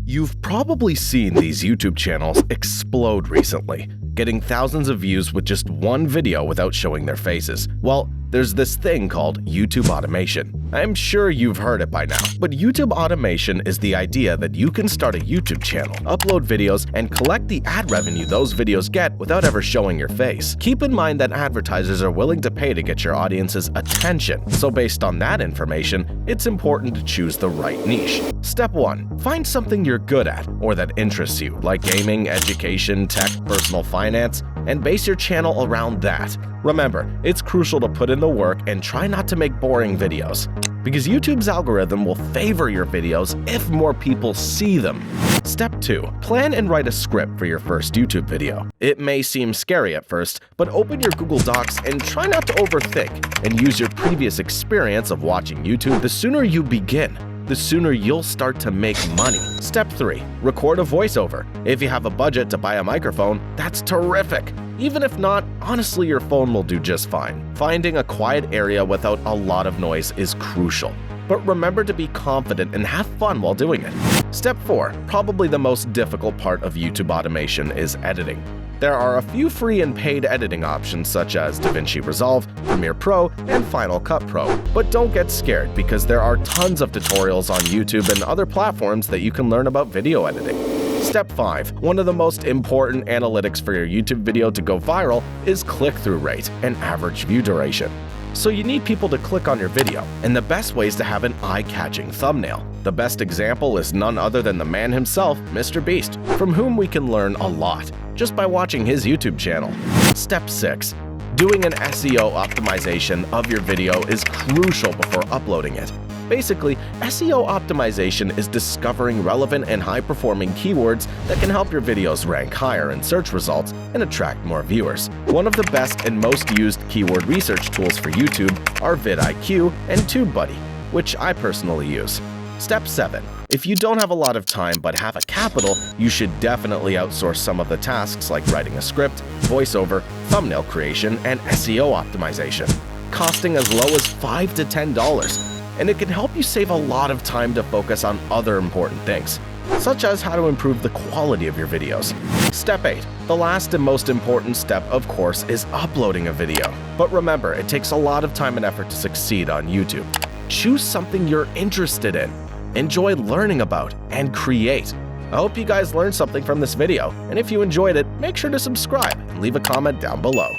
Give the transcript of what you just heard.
You've probably seen these YouTube channels explode recently, getting thousands of views with just one video without showing their faces. Well, there's this thing called YouTube automation. I'm sure you've heard it by now, but YouTube automation is the idea that you can start a YouTube channel, upload videos, and collect the ad revenue those videos get without ever showing your face. Keep in mind that advertisers are willing to pay to get your audience's attention, so based on that information, it's important to choose the right niche. Step 1. Find something you're good at or that interests you, like gaming, education, tech, personal finance, and base your channel around that. Remember, it's crucial to put in the work and try not to make boring videos, because YouTube's algorithm will favor your videos if more people see them. Step 2. Plan and write a script for your first YouTube video. It may seem scary at first, but open your Google Docs and try not to overthink, and use your previous experience of watching YouTube. The sooner you begin, the sooner you'll start to make money. Step 3. Record a voiceover. If you have a budget to buy a microphone, that's terrific. Even if not, honestly, your phone will do just fine. Finding a quiet area without a lot of noise is crucial. But remember to be confident and have fun while doing it. Step 4. Probably the most difficult part of YouTube automation is editing. There are a few free and paid editing options such as DaVinci Resolve, Premiere Pro, and Final Cut Pro. But don't get scared because there are tons of tutorials on YouTube and other platforms that you can learn about video editing. Step 5. One of the most important analytics for your YouTube video to go viral is click-through rate and average view duration. So you need people to click on your video, and the best way is to have an eye-catching thumbnail. The best example is none other than the man himself, Mr. Beast, from whom we can learn a lot just by watching his YouTube channel. Step 6. Doing an SEO optimization of your video is crucial before uploading it. Basically, SEO optimization is discovering relevant and high-performing keywords that can help your videos rank higher in search results and attract more viewers. One of the best and most used keyword research tools for YouTube are vidIQ and TubeBuddy, which I personally use. Step 7. If you don't have a lot of time but have a capital, you should definitely outsource some of the tasks like writing a script, voiceover, thumbnail creation, and SEO optimization, costing as low as $5 to $10. And it can help you save a lot of time to focus on other important things, such as how to improve the quality of your videos. Step 8. The last and most important step, of course, is uploading a video. But remember, it takes a lot of time and effort to succeed on YouTube. Choose something you're interested in, enjoy learning about, and create. I hope you guys learned something from this video, and if you enjoyed it, make sure to subscribe and leave a comment down below.